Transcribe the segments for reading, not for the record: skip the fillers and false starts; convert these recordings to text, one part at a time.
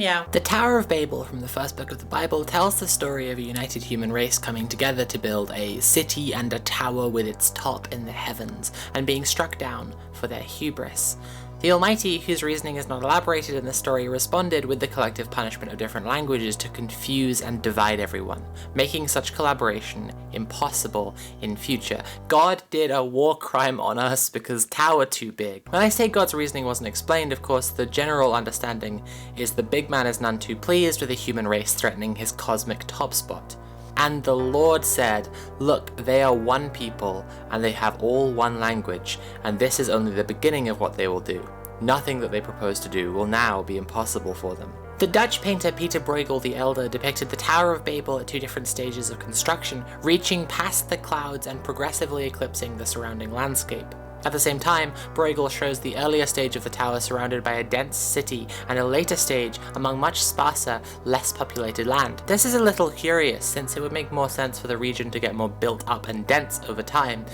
Meow. The Tower of Babel from the first book of the Bible tells the story of a united human race coming together to build a city and a tower with its top in the heavens, and being struck down for their hubris. The Almighty, whose reasoning is not elaborated in the story, responded with the collective punishment of different languages to confuse and divide everyone, making such collaboration impossible in future. God did a war crime on us because tower too big. When I say God's reasoning wasn't explained, of course, the general understanding is the big man is none too pleased with the human race threatening his cosmic top spot. And the Lord said, look, they are one people, and they have all one language, and this is only the beginning of what they will do. Nothing that they propose to do will now be impossible for them. The Dutch painter Peter Bruegel the Elder depicted the Tower of Babel at 2 different stages of construction, reaching past the clouds and progressively eclipsing the surrounding landscape. At the same time, Bruegel shows the earlier stage of the tower surrounded by a dense city, and a later stage among much sparser, less populated land. This is a little curious, since it would make more sense for the region to get more built up and dense over time.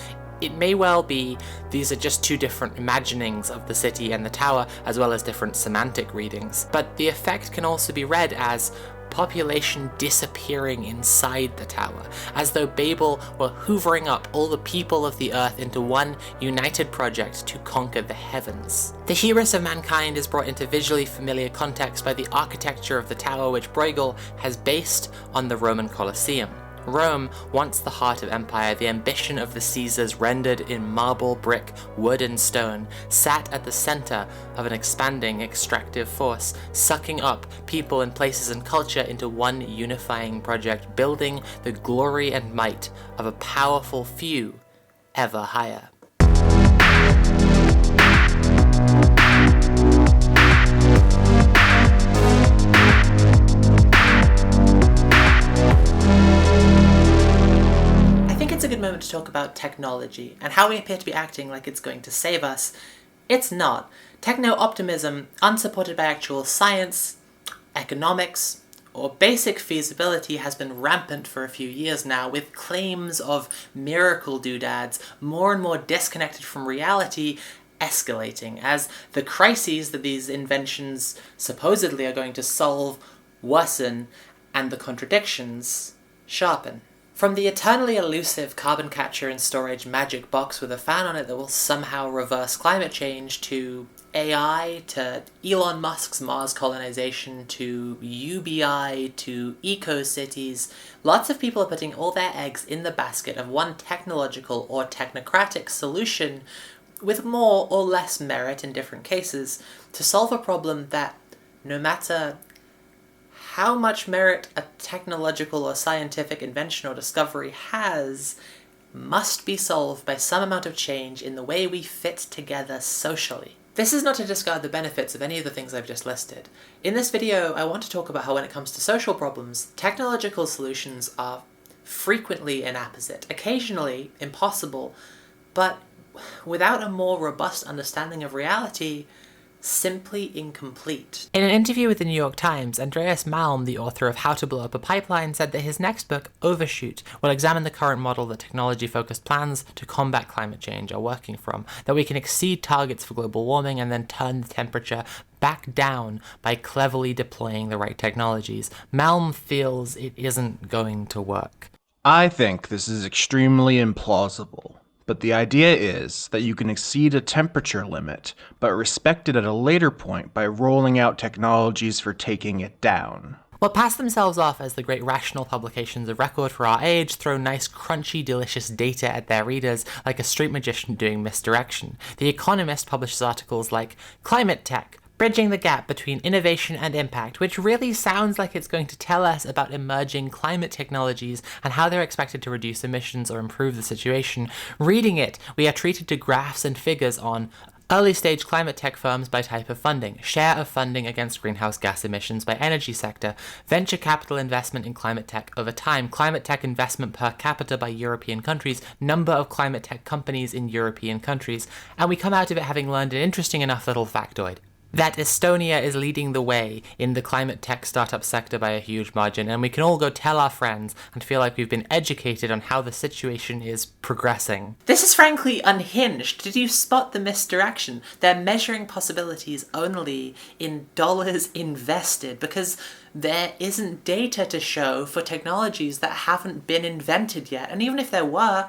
It may well be these are just 2 different imaginings of the city and the tower, as well as different semantic readings. But the effect can also be read as population disappearing inside the tower, as though Babel were hoovering up all the people of the earth into one united project to conquer the heavens. The hubris of mankind is brought into visually familiar context by the architecture of the tower, which Bruegel has based on the Roman Colosseum. Rome, once the heart of empire, the ambition of the Caesars rendered in marble, brick, wood and stone, sat at the center of an expanding extractive force, sucking up people and places and culture into one unifying project, building the glory and might of a powerful few ever higher. It's a good moment to talk about technology and how we appear to be acting like it's going to save us. It's not. Techno-optimism, unsupported by actual science, economics, or basic feasibility, has been rampant for a few years now, with claims of miracle doodads more and more disconnected from reality escalating as the crises that these inventions supposedly are going to solve worsen and the contradictions sharpen. From the eternally elusive carbon capture and storage magic box with a fan on it that will somehow reverse climate change, to AI, to Elon Musk's Mars colonization, to UBI, to eco-cities, lots of people are putting all their eggs in the basket of one technological or technocratic solution with more or less merit in different cases to solve a problem that, no matter how much merit a technological or scientific invention or discovery has, must be solved by some amount of change in the way we fit together socially. This is not to discard the benefits of any of the things I've just listed. In this video, I want to talk about how when it comes to social problems, technological solutions are frequently inapposite, occasionally impossible, but without a more robust understanding of reality, simply incomplete. In an interview with the New York Times, Andreas Malm, the author of How to Blow Up a Pipeline, said that his next book, Overshoot, will examine the current model that technology-focused plans to combat climate change are working from, that we can exceed targets for global warming and then turn the temperature back down by cleverly deploying the right technologies. Malm feels it isn't going to work. I think this is extremely implausible. But the idea is that you can exceed a temperature limit, but respect it at a later point by rolling out technologies for taking it down. What pass themselves off as the great rational publications of record for our age throw nice, crunchy, delicious data at their readers like a street magician doing misdirection. The Economist publishes articles like Climate Tech, Bridging the Gap Between Innovation and Impact, which really sounds like it's going to tell us about emerging climate technologies and how they're expected to reduce emissions or improve the situation. Reading it, we are treated to graphs and figures on early-stage climate tech firms by type of funding, share of funding against greenhouse gas emissions by energy sector, venture capital investment in climate tech over time, climate tech investment per capita by European countries, number of climate tech companies in European countries, and we come out of it having learned an interesting enough little factoid. that Estonia is leading the way in the climate tech startup sector by a huge margin, and we can all go tell our friends and feel like we've been educated on how the situation is progressing. This is frankly unhinged. Did you spot the misdirection? They're measuring possibilities only in dollars invested because there isn't data to show for technologies that haven't been invented yet. And even if there were,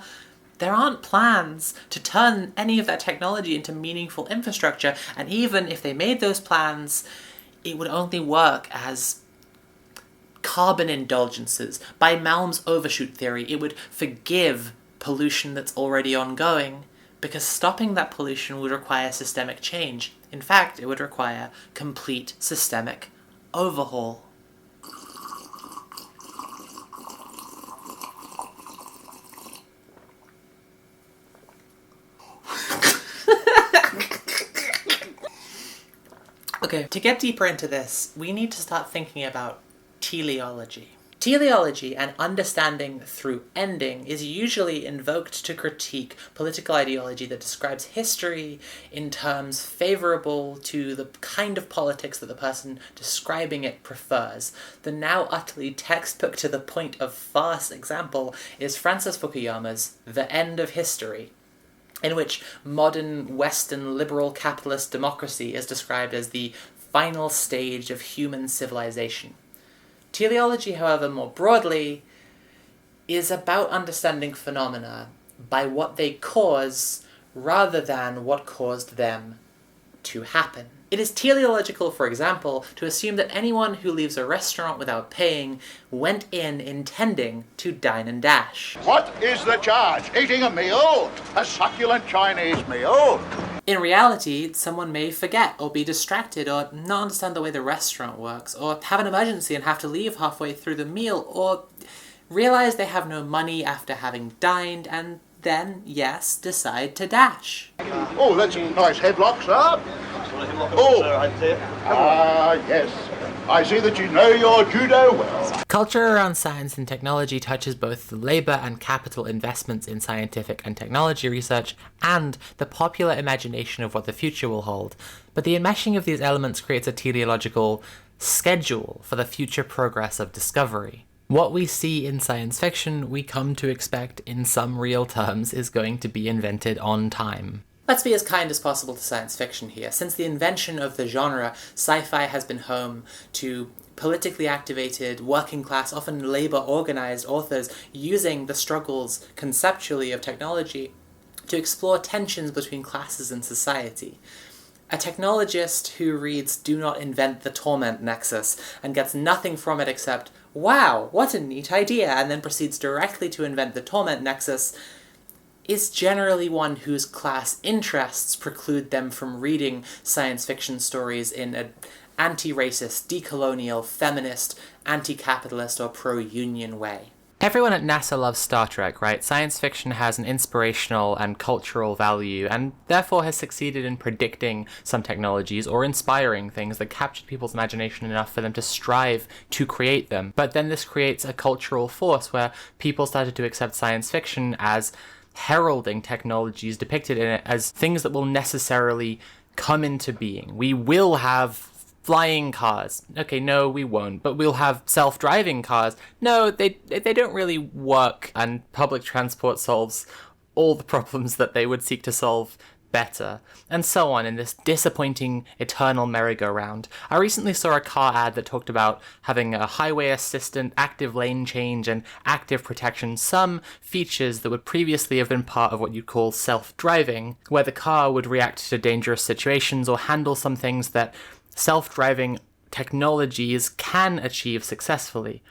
there aren't plans to turn any of that technology into meaningful infrastructure, and even if they made those plans, it would only work as carbon indulgences. By Malm's overshoot theory, it would forgive pollution that's already ongoing, because stopping that pollution would require systemic change. In fact, it would require complete systemic overhaul. Okay, to get deeper into this, we need to start thinking about teleology. Teleology and understanding through ending is usually invoked to critique political ideology that describes history in terms favorable to the kind of politics that the person describing it prefers. The now utterly textbook to the point of farce example is Francis Fukuyama's The End of History, in which modern Western liberal capitalist democracy is described as the final stage of human civilization. Teleology, however, more broadly, is about understanding phenomena by what they cause rather than what caused them to happen. It is teleological, for example, to assume that anyone who leaves a restaurant without paying went in intending to dine and dash. What is the charge? Eating a meal? A succulent Chinese meal? In reality, someone may forget or be distracted or not understand the way the restaurant works, or have an emergency and have to leave halfway through the meal, or realize they have no money after having dined and then, yes, decide to dash. Oh, that's a nice headlock, sir. Oh, yes. I see that you know your judo well. Culture around science and technology touches both the labour and capital investments in scientific and technology research and the popular imagination of what the future will hold. But the enmeshing of these elements creates a teleological schedule for the future progress of discovery. What we see in science fiction, we come to expect in some real terms is going to be invented on time. Let's be as kind as possible to science fiction here. Since the invention of the genre, sci-fi has been home to politically activated, working-class, often labor-organized authors using the struggles conceptually of technology to explore tensions between classes and society. A technologist who reads Do Not Invent the Torment Nexus and gets nothing from it except, wow, what a neat idea, and then proceeds directly to invent the Torment Nexus, is generally one whose class interests preclude them from reading science fiction stories in an anti-racist, decolonial, feminist, anti-capitalist, or pro-union way. Everyone at NASA loves Star Trek, right? Science fiction has an inspirational and cultural value, and therefore has succeeded in predicting some technologies or inspiring things that captured people's imagination enough for them to strive to create them. But then this creates a cultural force where people started to accept science fiction as heralding technologies depicted in it as things that will necessarily come into being. We will have flying cars. Okay, no, we won't, but we'll have self-driving cars. No, they don't really work, and public transport solves all the problems that they would seek to solve better, and so on in this disappointing eternal merry-go-round. I recently saw a car ad that talked about having a highway assistant, active lane change, and active protection, some features that would previously have been part of what you'd call self-driving, where the car would react to dangerous situations or handle some things that self-driving technologies can achieve successfully.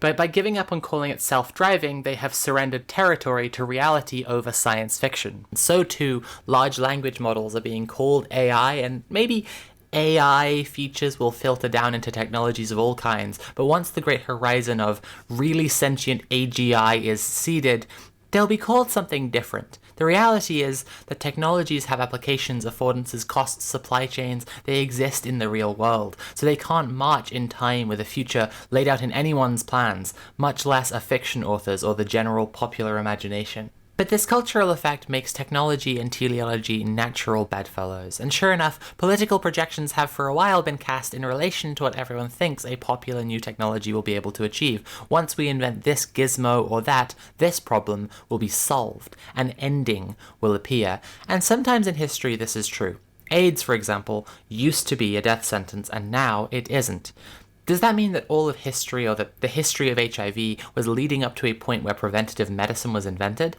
But by giving up on calling it self-driving, they have surrendered territory to reality over science fiction. So too, large language models are being called AI, and maybe AI features will filter down into technologies of all kinds, but once the great horizon of really sentient AGI is seeded, they'll be called something different. The reality is that technologies have applications, affordances, costs, supply chains. They exist in the real world, so they can't march in time with a future laid out in anyone's plans, much less a fiction author's or the general popular imagination. But this cultural effect makes technology and teleology natural bedfellows, and sure enough, political projections have for a while been cast in relation to what everyone thinks a popular new technology will be able to achieve. Once we invent this gizmo or that, this problem will be solved, an ending will appear, and sometimes in history this is true. AIDS, for example, used to be a death sentence, and now it isn't. Does that mean that all of history, or that the history of HIV, was leading up to a point where preventative medicine was invented?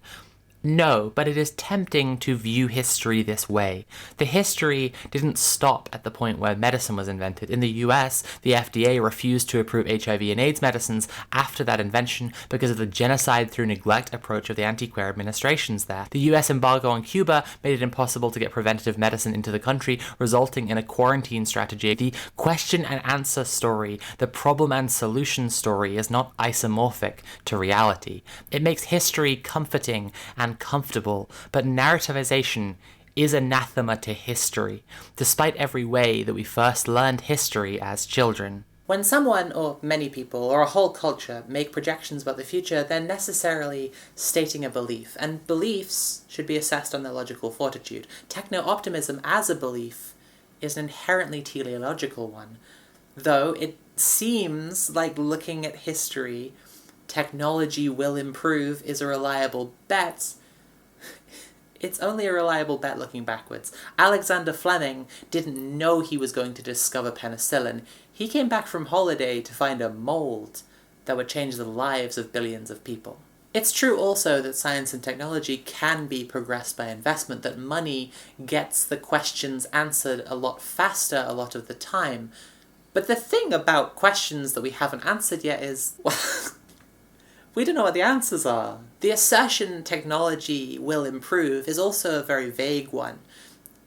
No, but it is tempting to view history this way. The history didn't stop at the point where medicine was invented. In the US, the FDA refused to approve HIV and AIDS medicines after that invention because of the genocide through neglect approach of the anti-queer administrations there. The US embargo on Cuba made it impossible to get preventative medicine into the country, resulting in a quarantine strategy. The question and answer story, the problem and solution story, is not isomorphic to reality. It makes history comforting and comfortable, but narrativization is anathema to history, despite every way that we first learned history as children. When someone, or many people, or a whole culture make projections about the future, they're necessarily stating a belief, and beliefs should be assessed on their logical fortitude. Techno-optimism as a belief is an inherently teleological one, though it seems like looking at history, technology will improve is a reliable bet. It's only a reliable bet looking backwards. Alexander Fleming didn't know he was going to discover penicillin. He came back from holiday to find a mold that would change the lives of billions of people. It's true also that science and technology can be progressed by investment, that money gets the questions answered a lot faster a lot of the time. But the thing about questions that we haven't answered yet is, well, we don't know what the answers are. The assertion technology will improve is also a very vague one.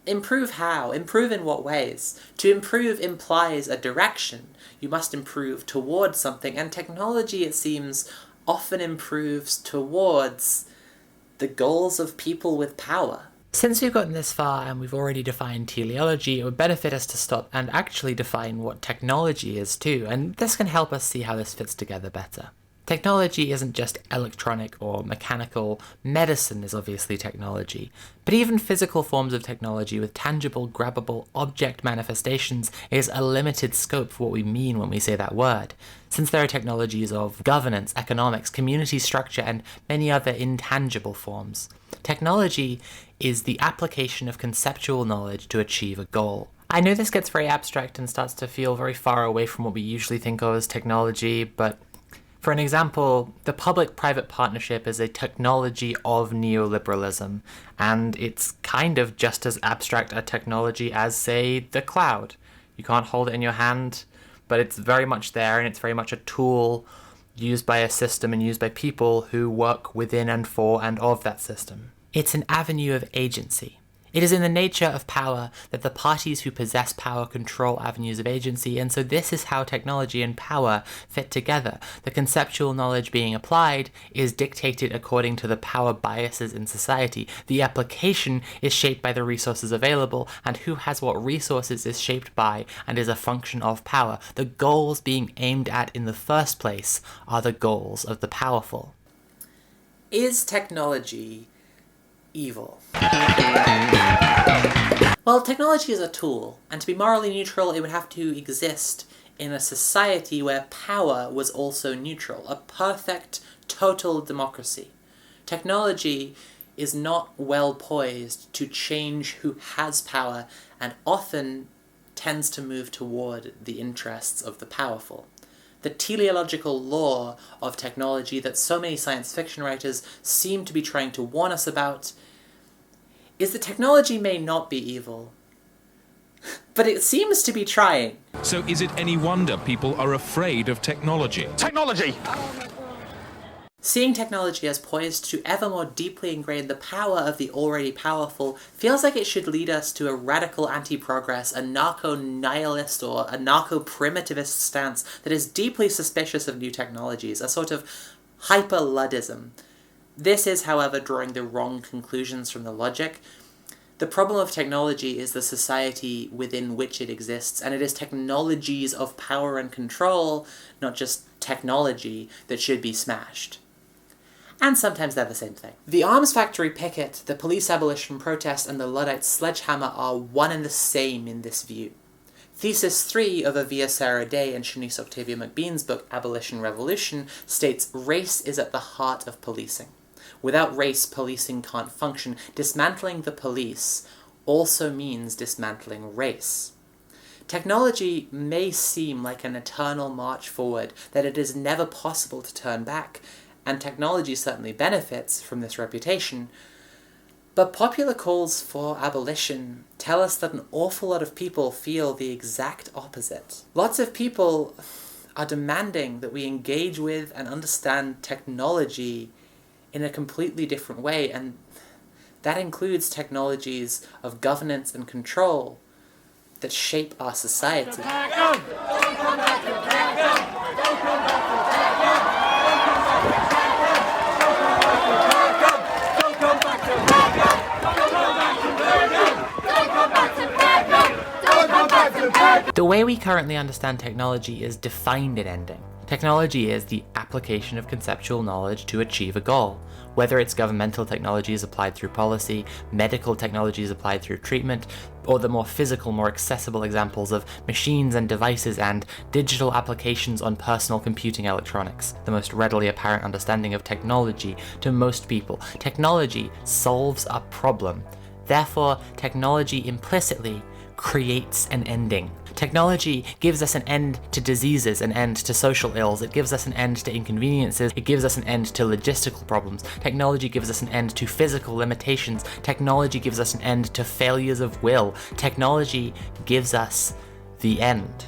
Improve how? Improve in what ways? To improve implies a direction. You must improve towards something, and technology, it seems, often improves towards the goals of people with power. Since we've gotten this far and we've already defined teleology, it would benefit us to stop and actually define what technology is too, and this can help us see how this fits together better. Technology isn't just electronic or mechanical. Medicine is obviously technology. But even physical forms of technology with tangible, grabbable object manifestations is a limited scope for what we mean when we say that word, since there are technologies of governance, economics, community structure, and many other intangible forms. Technology is the application of conceptual knowledge to achieve a goal. I know this gets very abstract and starts to feel very far away from what we usually think of as technology, but for an example, the public-private partnership is a technology of neoliberalism, and it's kind of just as abstract a technology as, say, the cloud. You can't hold it in your hand, but it's very much there, and it's very much a tool used by a system and used by people who work within and for and of that system. It's an avenue of agency. It is in the nature of power that the parties who possess power control avenues of agency, and so this is how technology and power fit together. The conceptual knowledge being applied is dictated according to the power biases in society. The application is shaped by the resources available, and who has what resources is shaped by and is a function of power. The goals being aimed at in the first place are the goals of the powerful. Is technology evil? Well, technology is a tool, and to be morally neutral, it would have to exist in a society where power was also neutral, a perfect, total democracy. Technology is not well poised to change who has power, and often tends to move toward the interests of the powerful. The teleological law of technology that so many science fiction writers seem to be trying to warn us about is that technology may not be evil, but it seems to be trying. So is it any wonder people are afraid of technology? Technology! Seeing technology as poised to ever more deeply ingrain the power of the already powerful feels like it should lead us to a radical anti-progress, a narco-nihilist or a narco-primitivist stance that is deeply suspicious of new technologies, a sort of hyper-Luddism. This is, however, drawing the wrong conclusions from the logic. The problem of technology is the society within which it exists, and it is technologies of power and control, not just technology, that should be smashed. and sometimes they're the same thing. The arms factory picket, the police abolition protest, and the Luddite sledgehammer are one and the same in this view. Thesis 3 of Avia Sarah Day and Shanice Octavia McBean's book Abolition Revolution states race is at the heart of policing. Without race, policing can't function. Dismantling the police also means dismantling race. Technology may seem like an eternal march forward, that it is never possible to turn back, and technology certainly benefits from this reputation, but popular calls for abolition tell us that an awful lot of people feel the exact opposite. Lots of people are demanding that we engage with and understand technology in a completely different way, and that includes technologies of governance and control that shape our society. The way we currently understand technology is defined in ending. Technology is the application of conceptual knowledge to achieve a goal. Whether it's governmental technologies applied through policy, medical technologies applied through treatment, or the more physical, more accessible examples of machines and devices and digital applications on personal computing electronics, the most readily apparent understanding of technology to most people. Technology solves a problem. Therefore, technology implicitly creates an ending. Technology gives us an end to diseases, an end to social ills, it gives us an end to inconveniences, it gives us an end to logistical problems, technology gives us an end to physical limitations, technology gives us an end to failures of will, technology gives us the end.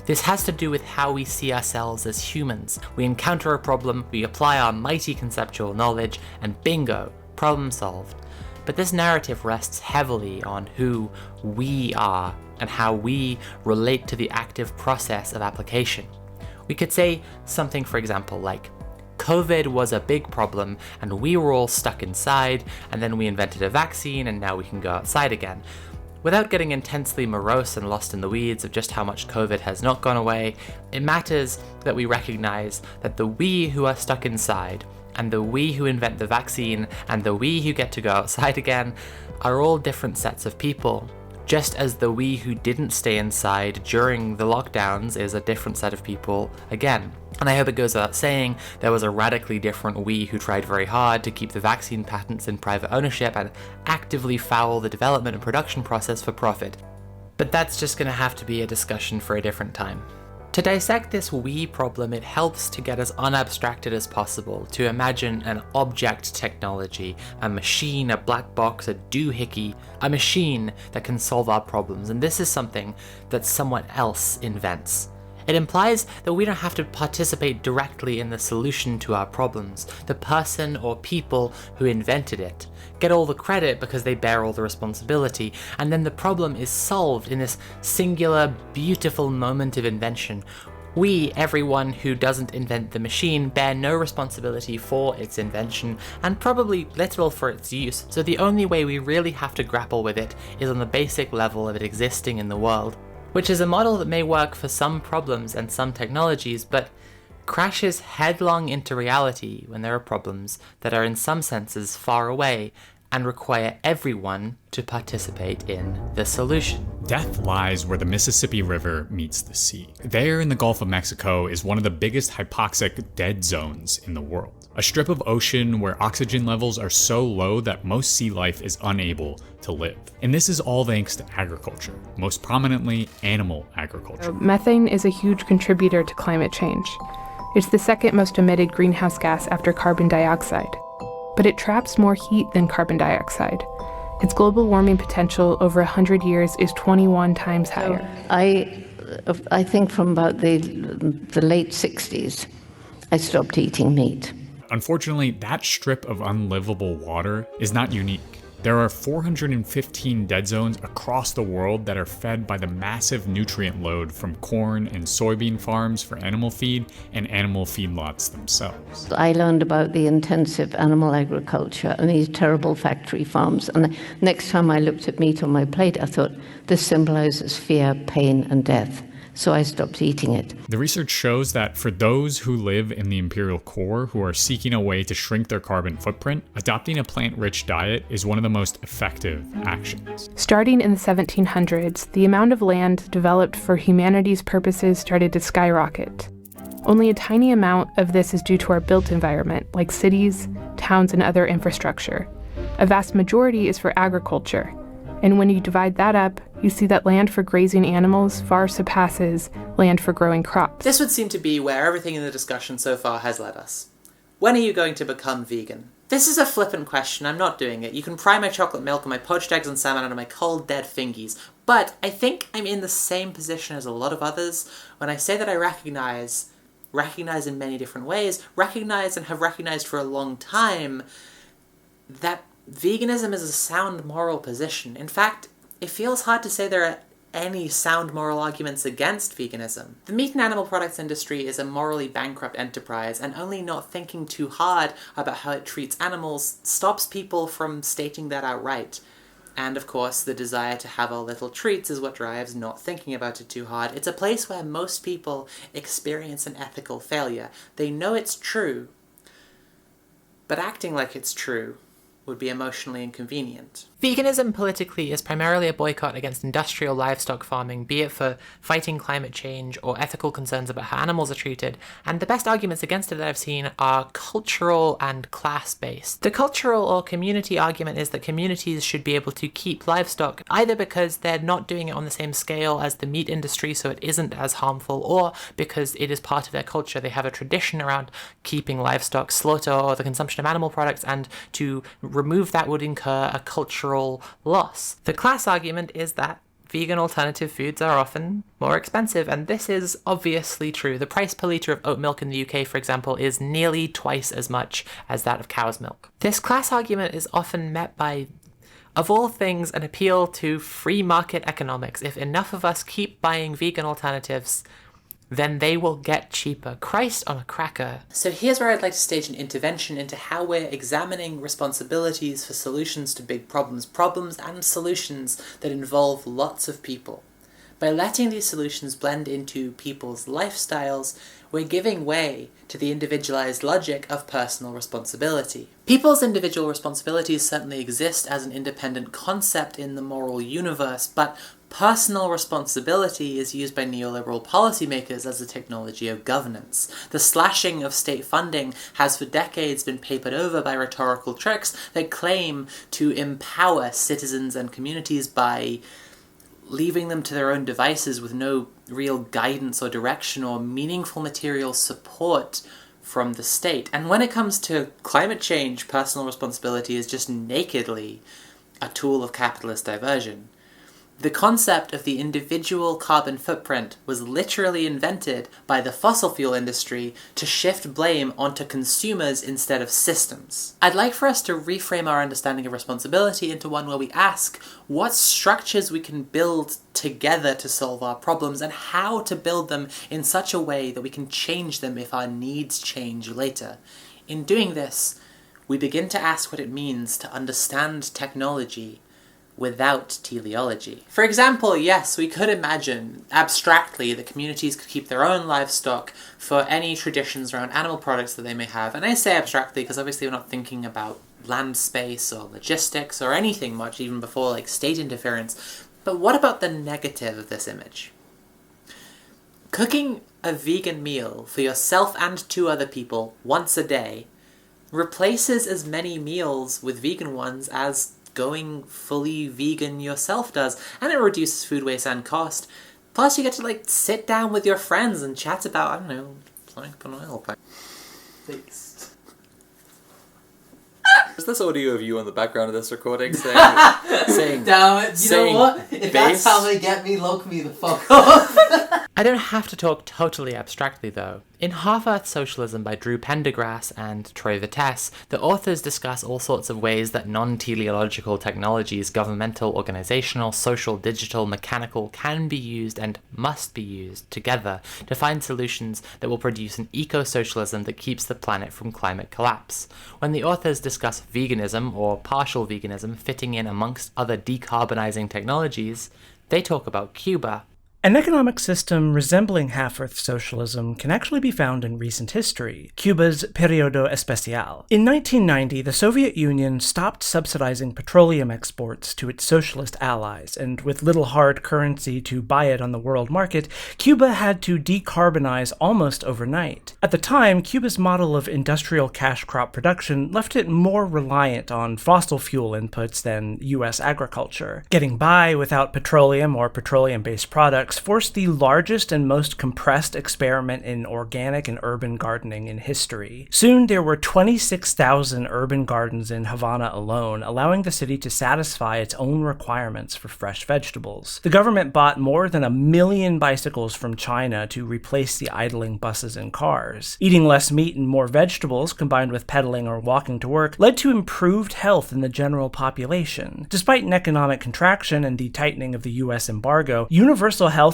This has to do with how we see ourselves as humans. We encounter a problem, we apply our mighty conceptual knowledge, and bingo, problem solved. But this narrative rests heavily on who we are and how we relate to the active process of application. We could say something, for example, like, COVID was a big problem and we were all stuck inside, and then we invented a vaccine and now we can go outside again. Without getting intensely morose and lost in the weeds of just how much COVID has not gone away, it matters that we recognize that the we who are stuck inside and the we who invent the vaccine and the we who get to go outside again are all different sets of people, just as the we who didn't stay inside during the lockdowns is a different set of people again. And I hope it goes without saying, there was a radically different we who tried very hard to keep the vaccine patents in private ownership and actively foul the development and production process for profit. But that's just going to have to be a discussion for a different time. To dissect this we problem, it helps to get as unabstracted as possible, to imagine an object technology, a machine, a black box, a doohickey, a machine that can solve our problems, and this is something that someone else invents. It implies that we don't have to participate directly in the solution to our problems. The person or people who invented it get all the credit because they bear all the responsibility, and then the problem is solved in this singular, beautiful moment of invention. We, everyone who doesn't invent the machine, bear no responsibility for its invention, and probably little for its use, so the only way we really have to grapple with it is on the basic level of it existing in the world. Which is a model that may work for some problems and some technologies, but crashes headlong into reality when there are problems that are in some senses far away and require everyone to participate in the solution. Death lies where the Mississippi River meets the sea. There in the Gulf of Mexico is one of the biggest hypoxic dead zones in the world. A strip of ocean where oxygen levels are so low that most sea life is unable to live. And this is all thanks to agriculture, most prominently animal agriculture. Methane is a huge contributor to climate change. It's the second most emitted greenhouse gas after carbon dioxide. But it traps more heat than carbon dioxide. Its global warming potential over 100 years is 21 times higher. So I think from about the late 60s, I stopped eating meat. Unfortunately, that strip of unlivable water is not unique. There are 415 dead zones across the world that are fed by the massive nutrient load from corn and soybean farms for animal feed and animal feedlots themselves. I learned about the intensive animal agriculture and these terrible factory farms. And the next time I looked at meat on my plate, I thought, this symbolizes fear, pain, and death. so I stopped eating it. The research shows that for those who live in the imperial core who are seeking a way to shrink their carbon footprint, adopting a plant-rich diet is one of the most effective actions. Starting in the 1700s, the amount of land developed for humanity's purposes started to skyrocket. Only a tiny amount of this is due to our built environment, like cities, towns, and other infrastructure. A vast majority is for agriculture. And when you divide that up, you see that land for grazing animals far surpasses land for growing crops. This would seem to be where everything in the discussion so far has led us. When are you going to become vegan? This is a flippant question, I'm not doing it. You can pry my chocolate milk and my poached eggs and salmon out of my cold, dead fingies. But I think I'm in the same position as a lot of others when I say that I recognize in many different ways, and have recognized for a long time that veganism is a sound moral position. In fact, it feels hard to say there are any sound moral arguments against veganism. The meat and animal products industry is a morally bankrupt enterprise, and only not thinking too hard about how it treats animals stops people from stating that outright. And of course, the desire to have our little treats is what drives not thinking about it too hard. It's a place where most people experience an ethical failure. They know it's true, but acting like it's true would be emotionally inconvenient. Veganism politically is primarily a boycott against industrial livestock farming, be it for fighting climate change or ethical concerns about how animals are treated, and the best arguments against it that I've seen are cultural and class-based. The cultural or community argument is that communities should be able to keep livestock, either because they're not doing it on the same scale as the meat industry so it isn't as harmful, or because it is part of their culture. They have a tradition around keeping livestock, slaughter, or the consumption of animal products, and to remove that would incur a cultural loss. The class argument is that vegan alternative foods are often more expensive, and this is obviously true. The price per litre of oat milk in the UK, for example, is nearly twice as much as that of cow's milk. This class argument is often met by, of all things, an appeal to free market economics. If enough of us keep buying vegan alternatives, then they will get cheaper. Christ on a cracker. So here's where I'd like to stage an intervention into how we're examining responsibilities for solutions to big problems and solutions that involve lots of people. By letting these solutions blend into people's lifestyles, we're giving way to the individualized logic of personal responsibility. People's individual responsibilities certainly exist as an independent concept in the moral universe, but personal responsibility is used by neoliberal policymakers as a technology of governance. The slashing of state funding has for decades been papered over by rhetorical tricks that claim to empower citizens and communities by leaving them to their own devices with no real guidance or direction or meaningful material support from the state. And when it comes to climate change, personal responsibility is just nakedly a tool of capitalist diversion. The concept of the individual carbon footprint was literally invented by the fossil fuel industry to shift blame onto consumers instead of systems. I'd like for us to reframe our understanding of responsibility into one where we ask what structures we can build together to solve our problems and how to build them in such a way that we can change them if our needs change later. In doing this, we begin to ask what it means to understand technology without teleology. For example, yes, we could imagine, abstractly, that communities could keep their own livestock for any traditions around animal products that they may have. And I say abstractly because obviously we're not thinking about land space or logistics or anything much, even before like state interference. But what about the negative of this image? Cooking a vegan meal for yourself and 2 other people once a day replaces as many meals with vegan ones as going fully vegan yourself does, and it reduces food waste and cost. Plus you get to like sit down with your friends and chat about, I don't know, plank an oil pipe. Thanks. Is this audio of you on the background of this recording saying damn it, you know what? If that's how they get me, lock me the fuck up. I don't have to talk totally abstractly though. In Half-Earth Socialism by Drew Pendergrass and Troy Vitesse, the authors discuss all sorts of ways that non-teleological technologies, governmental, organizational, social, digital, mechanical, can be used and must be used together to find solutions that will produce an eco-socialism that keeps the planet from climate collapse. When the authors discuss veganism or partial veganism fitting in amongst other decarbonizing technologies, they talk about Cuba An economic system resembling half-Earth socialism can actually be found in recent history, Cuba's Periodo Especial. In 1990, the Soviet Union stopped subsidizing petroleum exports to its socialist allies, and with little hard currency to buy it on the world market, Cuba had to decarbonize almost overnight. At the time, Cuba's model of industrial cash crop production left it more reliant on fossil fuel inputs than U.S. agriculture. Getting by without petroleum or petroleum-based products forced the largest and most compressed experiment in organic and urban gardening in history. Soon there were 26,000 urban gardens in Havana alone, allowing the city to satisfy its own requirements for fresh vegetables. The government bought more than 1 million bicycles from China to replace the idling buses and cars. Eating less meat and more vegetables, combined with pedaling or walking to work, led to improved health in the general population. Despite an economic contraction and the tightening of the U.S. embargo, universal healthcare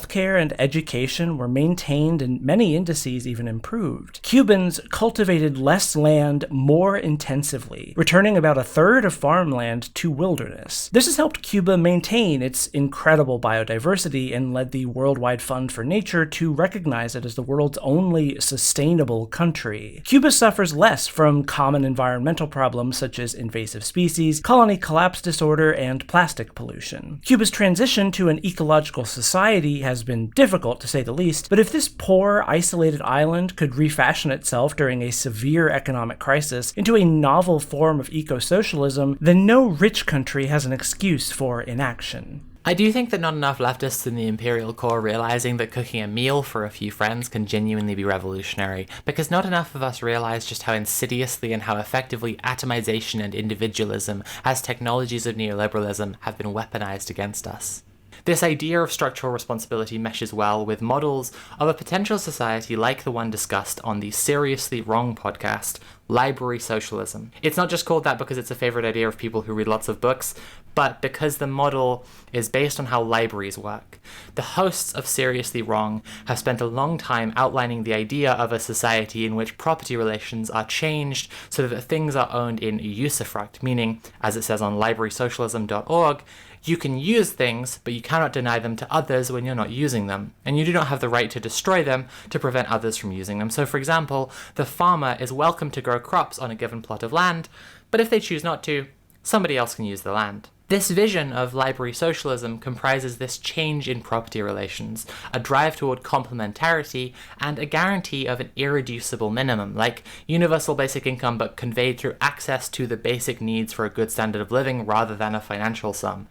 and education were maintained and many indices even improved. Cubans cultivated less land more intensively, returning about 1/3 of farmland to wilderness. This has helped Cuba maintain its incredible biodiversity and led the Worldwide Fund for Nature to recognize it as the world's only sustainable country. Cuba suffers less from common environmental problems such as invasive species, colony collapse disorder, and plastic pollution. Cuba's transition to an ecological society has been difficult, to say the least, but if this poor, isolated island could refashion itself during a severe economic crisis into a novel form of eco-socialism, then no rich country has an excuse for inaction. I do think that not enough leftists in the imperial core are realizing that cooking a meal for a few friends can genuinely be revolutionary, because not enough of us realize just how insidiously and how effectively atomization and individualism as technologies of neoliberalism have been weaponized against us. This idea of structural responsibility meshes well with models of a potential society like the one discussed on the Seriously Wrong podcast, library socialism. It's not just called that because it's a favorite idea of people who read lots of books, but because the model is based on how libraries work. The hosts of Seriously Wrong have spent a long time outlining the idea of a society in which property relations are changed so that things are owned in usufruct, meaning, as it says on librarysocialism.org, you can use things, but you cannot deny them to others when you're not using them, and you do not have the right to destroy them to prevent others from using them. So, for example, the farmer is welcome to grow crops on a given plot of land, but if they choose not to, somebody else can use the land. This vision of library socialism comprises this change in property relations, a drive toward complementarity, and a guarantee of an irreducible minimum, like universal basic income but conveyed through access to the basic needs for a good standard of living rather than a financial sum.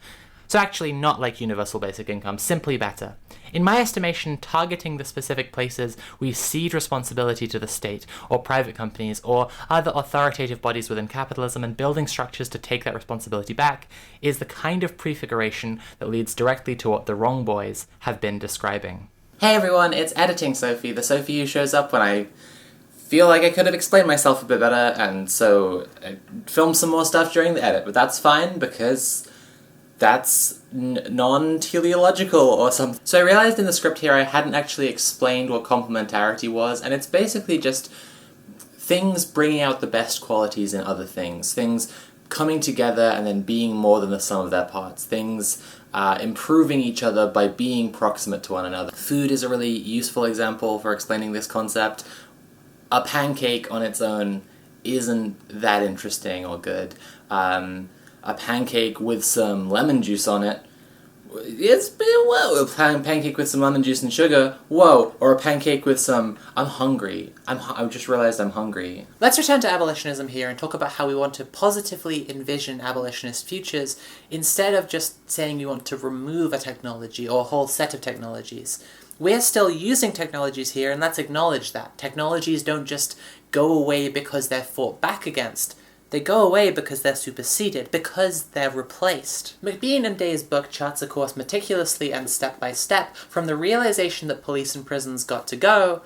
So actually not like universal basic income, simply better. In my estimation, targeting the specific places we cede responsibility to the state, or private companies, or other authoritative bodies within capitalism and building structures to take that responsibility back is the kind of prefiguration that leads directly to what the wrong boys have been describing. Hey everyone, it's Editing Sophie, the Sophie who shows up when I feel like I could have explained myself a bit better, and so I filmed some more stuff during the edit, but that's fine because that's non-teleological or something. So I realized in the script here I hadn't actually explained what complementarity was, and it's basically just things bringing out the best qualities in other things, things coming together and then being more than the sum of their parts, things improving each other by being proximate to one another. Food is a really useful example for explaining this concept. A pancake on its own isn't that interesting or good. A pancake with some lemon juice on it, it's been, whoa, a pancake with some lemon juice and sugar, whoa, or a pancake with some, I'm hungry, I just realized I'm hungry. Let's return to abolitionism here and talk about how we want to positively envision abolitionist futures instead of just saying we want to remove a technology or a whole set of technologies. We're still using technologies here, and let's acknowledge that. Technologies don't just go away because they're fought back against. They go away because they're superseded, because they're replaced. McBean and Day's book charts a course meticulously and step by step from the realization that police and prisons got to go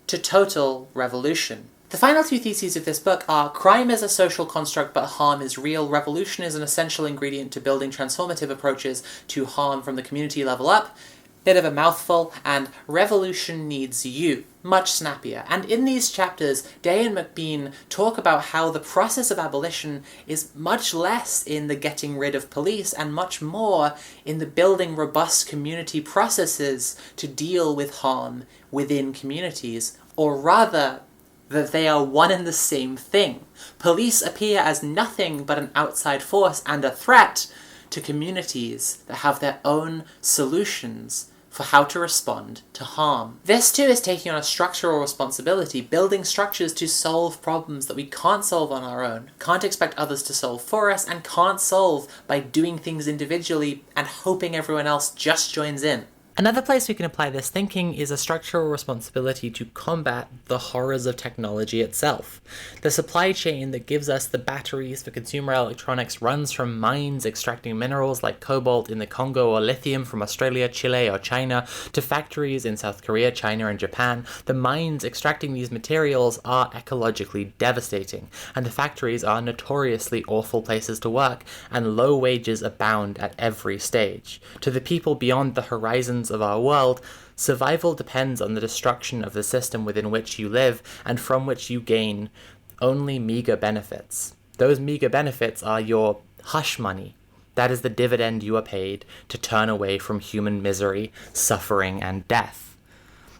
to total revolution. The final two theses of this book are: crime is a social construct but harm is real. Revolution is an essential ingredient to building transformative approaches to harm from the community level up. Bit of a mouthful, and revolution needs you. Much snappier. And in these chapters, Day and McBean talk about how the process of abolition is much less in the getting rid of police and much more in the building robust community processes to deal with harm within communities, or rather, that they are one and the same thing. Police appear as nothing but an outside force and a threat to communities that have their own solutions for how to respond to harm. This too is taking on a structural responsibility, building structures to solve problems that we can't solve on our own, can't expect others to solve for us, and can't solve by doing things individually and hoping everyone else just joins in. Another place we can apply this thinking is a structural responsibility to combat the horrors of technology itself. The supply chain that gives us the batteries for consumer electronics runs from mines extracting minerals like cobalt in the Congo or lithium from Australia, Chile, or China, to factories in South Korea, China, and Japan. The mines extracting these materials are ecologically devastating, and the factories are notoriously awful places to work, and low wages abound at every stage. To the people beyond the horizons of our world, survival depends on the destruction of the system within which you live and from which you gain only meager benefits. Those meager benefits are your hush money. That is the dividend you are paid to turn away from human misery, suffering, and death.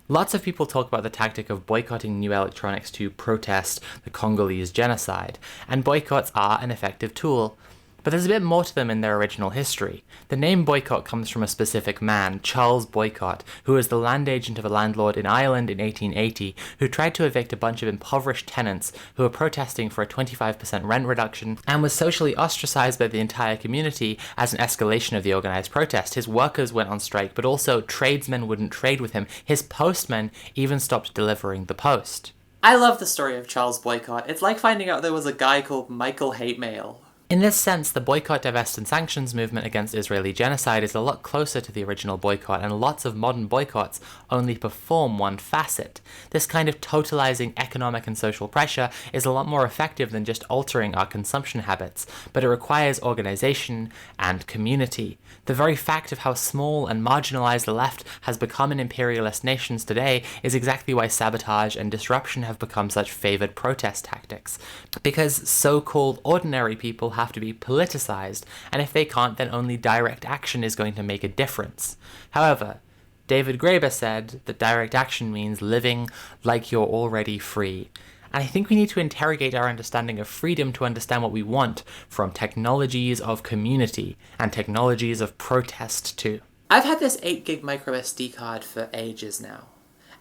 Lots of people talk about the tactic of boycotting new electronics to protest the Congolese genocide, and boycotts are an effective tool. But there's a bit more to them in their original history. The name boycott comes from a specific man, Charles Boycott, who was the land agent of a landlord in Ireland in 1880, who tried to evict a bunch of impoverished tenants who were protesting for a 25% rent reduction, and was socially ostracized by the entire community as an escalation of the organized protest. His workers went on strike, but also tradesmen wouldn't trade with him. His postmen even stopped delivering the post. I love the story of Charles Boycott. It's like finding out there was a guy called Michael Hate Mail. In this sense, the boycott, divest, and sanctions movement against Israeli genocide is a lot closer to the original boycott, and lots of modern boycotts only perform one facet. This kind of totalizing economic and social pressure is a lot more effective than just altering our consumption habits, but it requires organization and community. The very fact of how small and marginalized the left has become in imperialist nations today is exactly why sabotage and disruption have become such favored protest tactics. Because so-called ordinary people have to be politicized, and if they can't, then only direct action is going to make a difference. However, David Graeber said that direct action means living like you're already free. And I think we need to interrogate our understanding of freedom to understand what we want from technologies of community and technologies of protest too. I've had this 8GB micro SD card for ages now,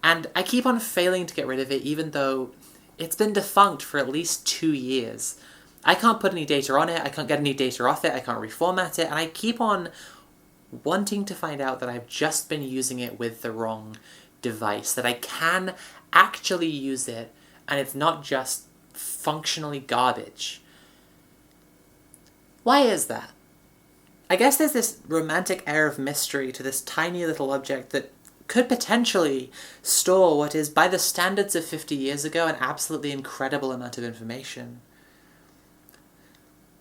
and I keep on failing to get rid of it even though it's been defunct for at least 2 years. I can't put any data on it, I can't get any data off it, I can't reformat it, and I keep on wanting to find out that I've just been using it with the wrong device, that I can actually use it and it's not just functionally garbage. Why is that? I guess there's this romantic air of mystery to this tiny little object that could potentially store what is, by the standards of 50 years ago, an absolutely incredible amount of information.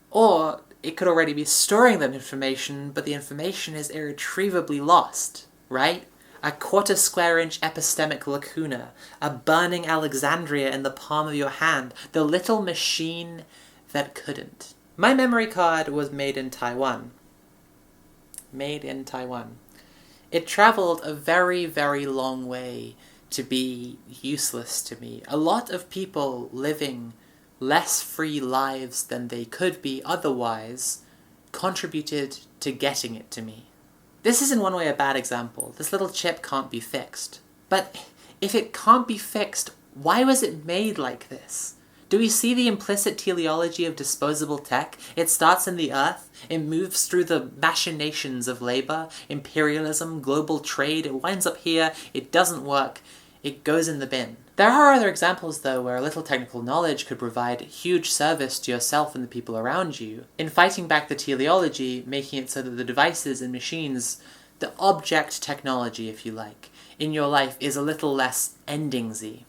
Or it could already be storing that information, but the information is irretrievably lost, right? A quarter-square-inch epistemic lacuna, a burning Alexandria in the palm of your hand, the little machine that couldn't. My memory card was made in Taiwan. Made in Taiwan. It traveled a very, very long way to be useless to me. A lot of people living less free lives than they could be otherwise contributed to getting it to me. This is in one way a bad example. This little chip can't be fixed. But if it can't be fixed, why was it made like this? Do we see the implicit teleology of disposable tech? It starts in the earth, it moves through the machinations of labor, imperialism, global trade, it winds up here, it doesn't work, it goes in the bin. There are other examples, though, where a little technical knowledge could provide huge service to yourself and the people around you in fighting back the teleology, making it so that the devices and machines, the object technology, if you like, in your life is a little less endingsy.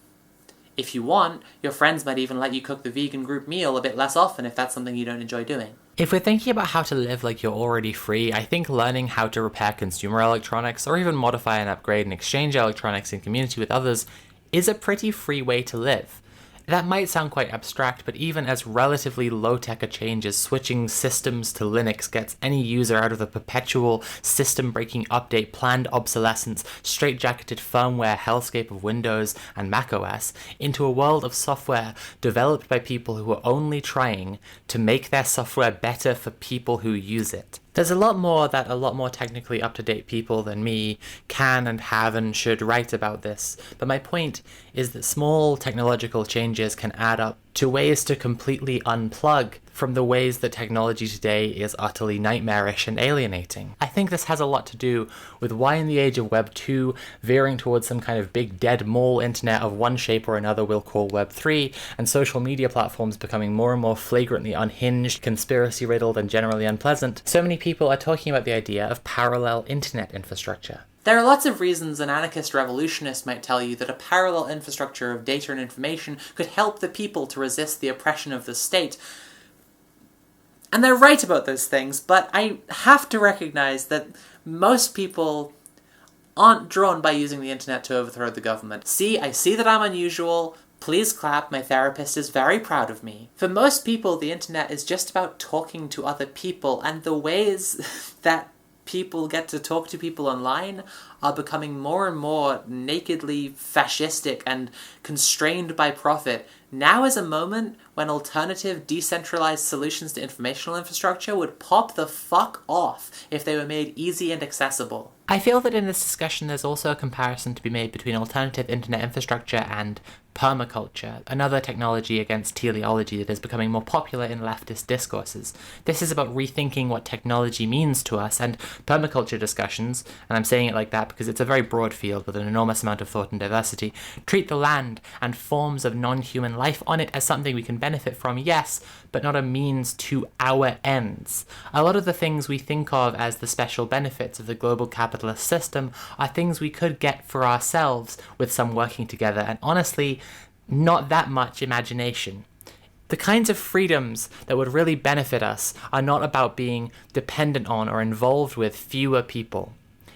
If you want, your friends might even let you cook the vegan group meal a bit less often if that's something you don't enjoy doing. If we're thinking about how to live like you're already free, I think learning how to repair consumer electronics, or even modify and upgrade and exchange electronics in community with others, is a pretty free way to live. That might sound quite abstract, but even as relatively low-tech a change as switching systems to Linux gets any user out of the perpetual system-breaking update, planned obsolescence, straight-jacketed firmware hellscape of Windows and macOS into a world of software developed by people who are only trying to make their software better for people who use it. There's a lot more that a lot more technically up-to-date people than me can and have and should write about this, but my point is that small technological changes can add up to ways to completely unplug from the ways that technology today is utterly nightmarish and alienating. I think this has a lot to do with why in the age of Web 2, veering towards some kind of big dead mole internet of one shape or another we'll call Web 3, and social media platforms becoming more and more flagrantly unhinged, conspiracy-riddled, and generally unpleasant, so many people are talking about the idea of parallel internet infrastructure. There are lots of reasons an anarchist revolutionist might tell you that a parallel infrastructure of data and information could help the people to resist the oppression of the state. And they're right about those things, but I have to recognize that most people aren't drawn by using the internet to overthrow the government. See, I see that I'm unusual. Please clap, my therapist is very proud of me. For most people, the internet is just about talking to other people, and the ways that people get to talk to people online are becoming more and more nakedly fascistic and constrained by profit. Now is a moment when alternative, decentralized solutions to informational infrastructure would pop the fuck off if they were made easy and accessible. I feel that in this discussion there's also a comparison to be made between alternative internet infrastructure and permaculture, another technology against teleology that is becoming more popular in leftist discourses. This is about rethinking what technology means to us, and permaculture discussions, and I'm saying it like that because it's a very broad field with an enormous amount of thought and diversity, treat the land and forms of non-human life on it as something we can benefit from, yes, but not a means to our ends. A lot of the things we think of as the special benefits of the global capitalist system are things we could get for ourselves with some working together, and honestly, not that much imagination. The kinds of freedoms that would really benefit us are not about being dependent on or involved with fewer people.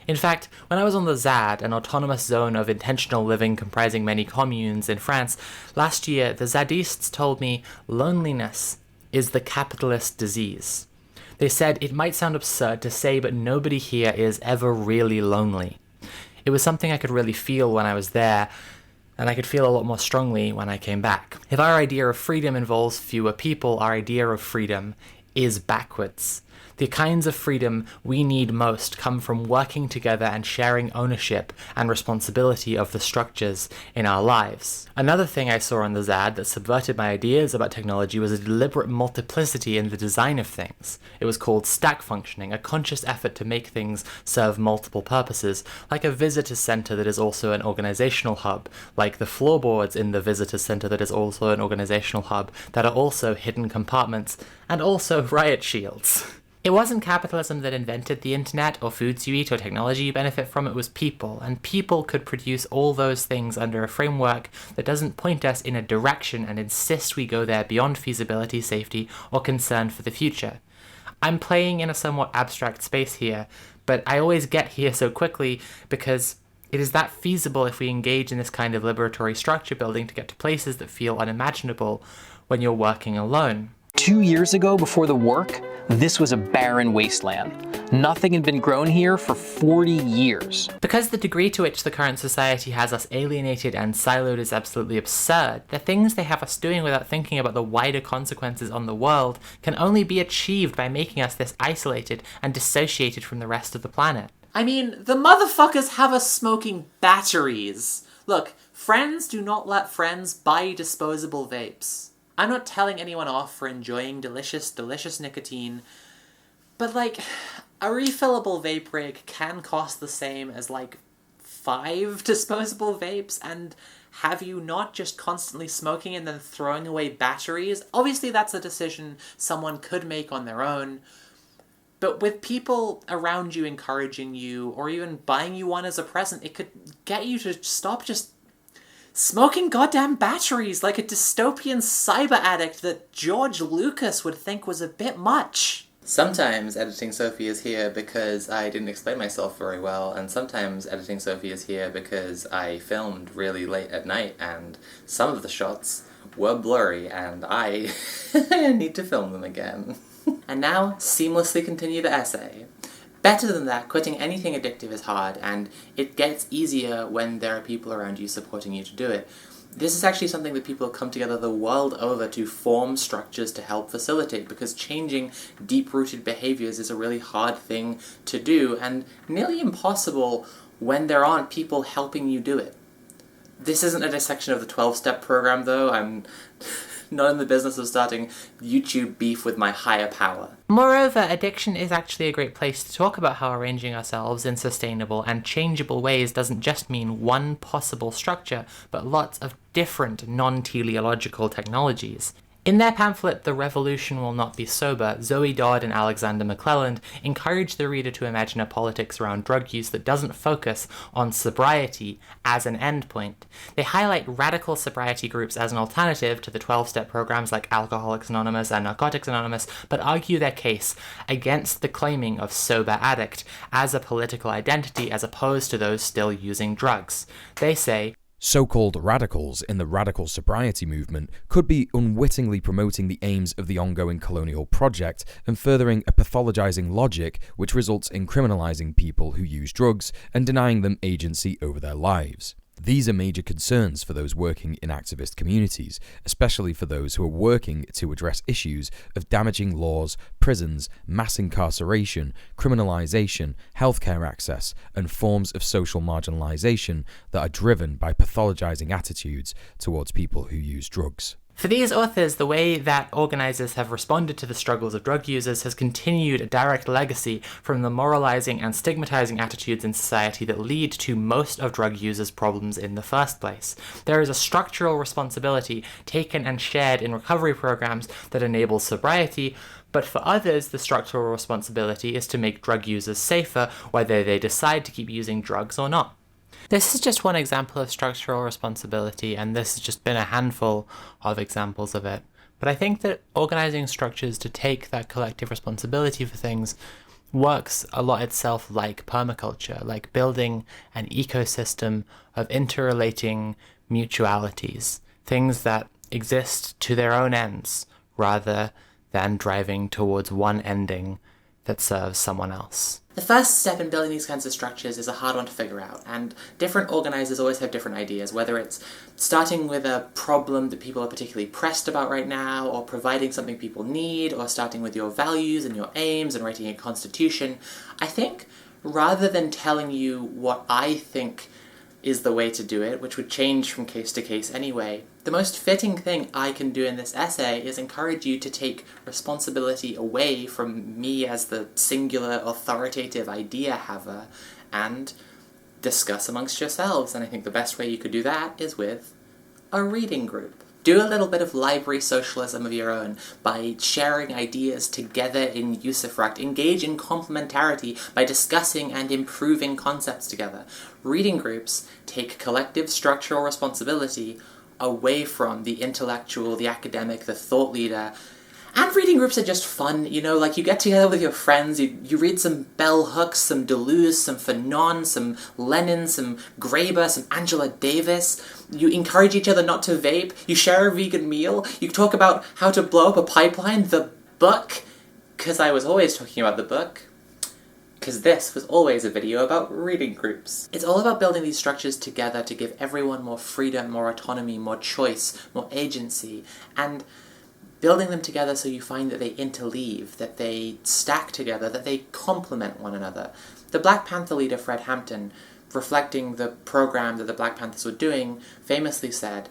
In fact, when I was on the ZAD, an autonomous zone of intentional living comprising many communes in France, last year the Zadistes told me loneliness is the capitalist disease. They said it might sound absurd to say, but nobody here is ever really lonely. It was something I could really feel when I was there, and I could feel a lot more strongly when I came back. If our idea of freedom involves fewer people, our idea of freedom is backwards. The kinds of freedom we need most come from working together and sharing ownership and responsibility of the structures in our lives. Another thing I saw on the ZAD that subverted my ideas about technology was a deliberate multiplicity in the design of things. It was called stack functioning, a conscious effort to make things serve multiple purposes, like a visitor center that is also an organizational hub, like the floorboards in the visitor center that is also an organizational hub, that are also hidden compartments, and also riot shields. It wasn't capitalism that invented the internet, or foods you eat, or technology you benefit from, it was people, and people could produce all those things under a framework that doesn't point us in a direction and insist we go there beyond feasibility, safety, or concern for the future. I'm playing in a somewhat abstract space here, but I always get here so quickly because it is that feasible if we engage in this kind of liberatory structure building to get to places that feel unimaginable when you're working alone. 2 years ago, before the work, this was a barren wasteland. Nothing had been grown here for 40 years. Because the degree to which the current society has us alienated and siloed is absolutely absurd, the things they have us doing without thinking about the wider consequences on the world can only be achieved by making us this isolated and dissociated from the rest of the planet. I mean, the motherfuckers have us smoking batteries. Look, friends do not let friends buy disposable vapes. I'm not telling anyone off for enjoying delicious nicotine, but like, a refillable vape rig can cost the same as like 5 disposable vapes, and have you not just constantly smoking and then throwing away batteries? Obviously that's a decision someone could make on their own, but with people around you encouraging you, or even buying you one as a present, it could get you to stop just smoking goddamn batteries like a dystopian cyber addict that George Lucas would think was a bit much. Sometimes Editing Sophie is here because I didn't explain myself very well, and sometimes Editing Sophie is here because I filmed really late at night and some of the shots were blurry and I need to film them again. And now, seamlessly continue the essay. Better than that, quitting anything addictive is hard, and it gets easier when there are people around you supporting you to do it. This is actually something that people come together the world over to form structures to help facilitate, because changing deep-rooted behaviors is a really hard thing to do, and nearly impossible when there aren't people helping you do it. This isn't a dissection of the 12-step program, though. I'm not in the business of starting YouTube beef with my higher power. Moreover, addiction is actually a great place to talk about how arranging ourselves in sustainable and changeable ways doesn't just mean one possible structure, but lots of different non-teleological technologies. In their pamphlet, The Revolution Will Not Be Sober, Zoe Dodd and Alexander McClelland encourage the reader to imagine a politics around drug use that doesn't focus on sobriety as an endpoint. They highlight radical sobriety groups as an alternative to the 12-step programs like Alcoholics Anonymous and Narcotics Anonymous, but argue their case against the claiming of sober addict as a political identity as opposed to those still using drugs. They say, so-called radicals in the radical sobriety movement could be unwittingly promoting the aims of the ongoing colonial project and furthering a pathologizing logic which results in criminalizing people who use drugs and denying them agency over their lives. These are major concerns for those working in activist communities, especially for those who are working to address issues of damaging laws, prisons, mass incarceration, criminalization, healthcare access, and forms of social marginalization that are driven by pathologizing attitudes towards people who use drugs. For these authors, the way that organizers have responded to the struggles of drug users has continued a direct legacy from the moralizing and stigmatizing attitudes in society that lead to most of drug users' problems in the first place. There is a structural responsibility taken and shared in recovery programs that enable sobriety, but for others, the structural responsibility is to make drug users safer, whether they decide to keep using drugs or not. This is just one example of structural responsibility, and this has just been a handful of examples of it. But I think that organizing structures to take that collective responsibility for things works a lot itself like permaculture, like building an ecosystem of interrelating mutualities, things that exist to their own ends, rather than driving towards one ending that serves someone else. The first step in building these kinds of structures is a hard one to figure out, and different organizers always have different ideas, whether it's starting with a problem that people are particularly pressed about right now, or providing something people need, or starting with your values and your aims and writing a constitution. I think rather than telling you what I think is the way to do it, which would change from case to case anyway, the most fitting thing I can do in this essay is encourage you to take responsibility away from me as the singular authoritative idea haver and discuss amongst yourselves. And I think the best way you could do that is with a reading group. Do a little bit of library socialism of your own by sharing ideas together in usufruct. Engage in complementarity by discussing and improving concepts together. Reading groups take collective structural responsibility away from the intellectual, the academic, the thought leader. And reading groups are just fun, you know, like you get together with your friends, you read some bell hooks, some Deleuze, some Fanon, some Lenin, some Graeber, some Angela Davis. You encourage each other not to vape, you share a vegan meal, you talk about how to blow up a pipeline, the book, because I was always talking about the book, because this was always a video about reading groups. It's all about building these structures together to give everyone more freedom, more autonomy, more choice, more agency, and building them together so you find that they interleave, that they stack together, that they complement one another. The Black Panther leader Fred Hampton, reflecting the program that the Black Panthers were doing, famously said,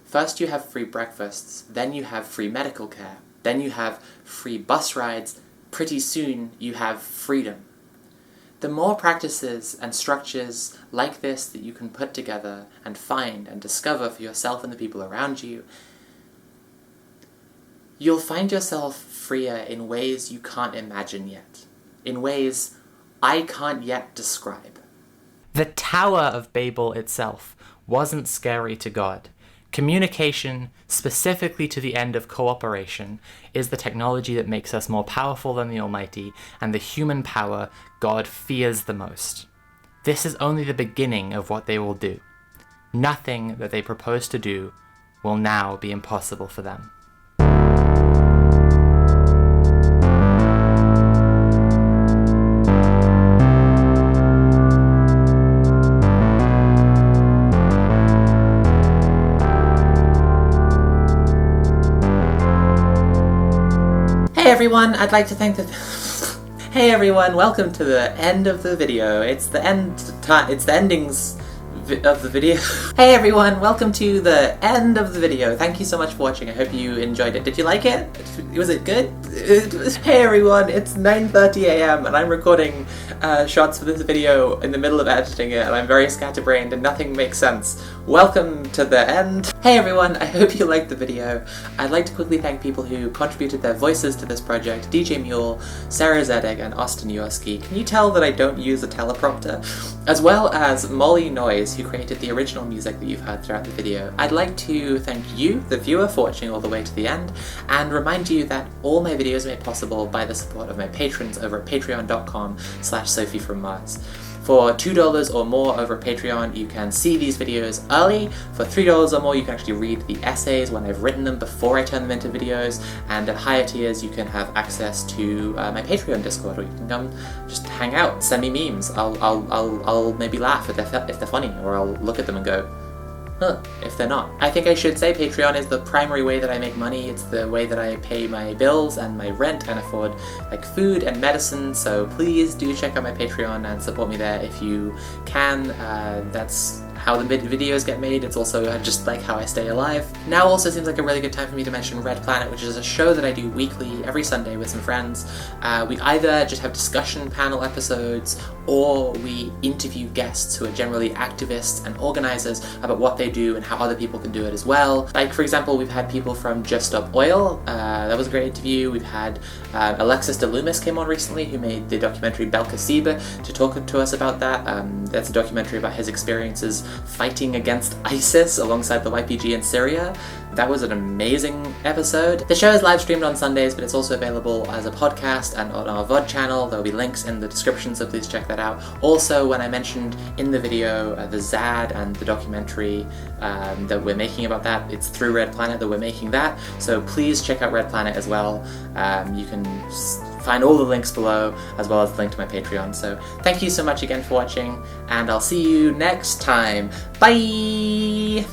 "First you have free breakfasts, then you have free medical care, then you have free bus rides, pretty soon you have freedom." The more practices and structures like this that you can put together and find and discover for yourself and the people around you, you'll find yourself freer in ways you can't imagine yet, in ways I can't yet describe. The Tower of Babel itself wasn't scary to God. Communication, specifically to the end of cooperation, is the technology that makes us more powerful than the Almighty, and the human power God fears the most. This is only the beginning of what they will do. Nothing that they propose to do will now be impossible for them. Hey everyone, I'd like to thank the... Hey everyone, welcome to the end of the video. It's the endings of the video. Hey everyone, welcome to the end of the video. Thank you so much for watching. I hope you enjoyed it. Did you like it? Was it good? Hey everyone, it's 9:30 a.m. and I'm recording shots for this video in the middle of editing it, and I'm very scatterbrained and nothing makes sense. Welcome to the end. Hey everyone, I hope you liked the video. I'd like to quickly thank people who contributed their voices to this project: DJ Mule, Sarah Zedek, and Austin Yoski. Can you tell that I don't use a teleprompter? As well as Molly Noise, who created the original music that you've heard throughout the video. I'd like to thank you, the viewer, for watching all the way to the end, and remind you that all my videos are made possible by the support of my patrons over at patreon.com/sophiefrommars. For $2 or more over at Patreon, you can see these videos early. For $3 or more, you can actually read the essays when I've written them before I turn them into videos. And at higher tiers, you can have access to my Patreon Discord, where you can come just hang out, send me memes. I'll maybe laugh if they're funny, or I'll look at them and go, huh, if they're not. I think I should say Patreon is the primary way that I make money. It's the way that I pay my bills and my rent and afford like food and medicine, so please do check out my Patreon and support me there if you can. That's how the videos get made. It's also just like how I stay alive. Now also seems like a really good time for me to mention Red Planet, which is a show that I do weekly, every Sunday with some friends. We either just have discussion panel episodes, or we interview guests who are generally activists and organizers about what they do and how other people can do it as well. Like, for example, we've had people from Just Stop Oil. That was a great interview. We've had Alexis DeLumis came on recently, who made the documentary Belkaceba, to talk to us about that. That's a documentary about his experiences fighting against ISIS alongside the YPG in Syria. That was an amazing episode. The show is live streamed on Sundays, but it's also available as a podcast and on our VOD channel. There'll be links in the description, so please check that out. Also, when I mentioned in the video the ZAD and the documentary that we're making about that, it's through Red Planet that we're making that, so please check out Red Planet as well. You can find all the links below, as well as the link to my Patreon. So thank you so much again for watching, and I'll see you next time. Bye!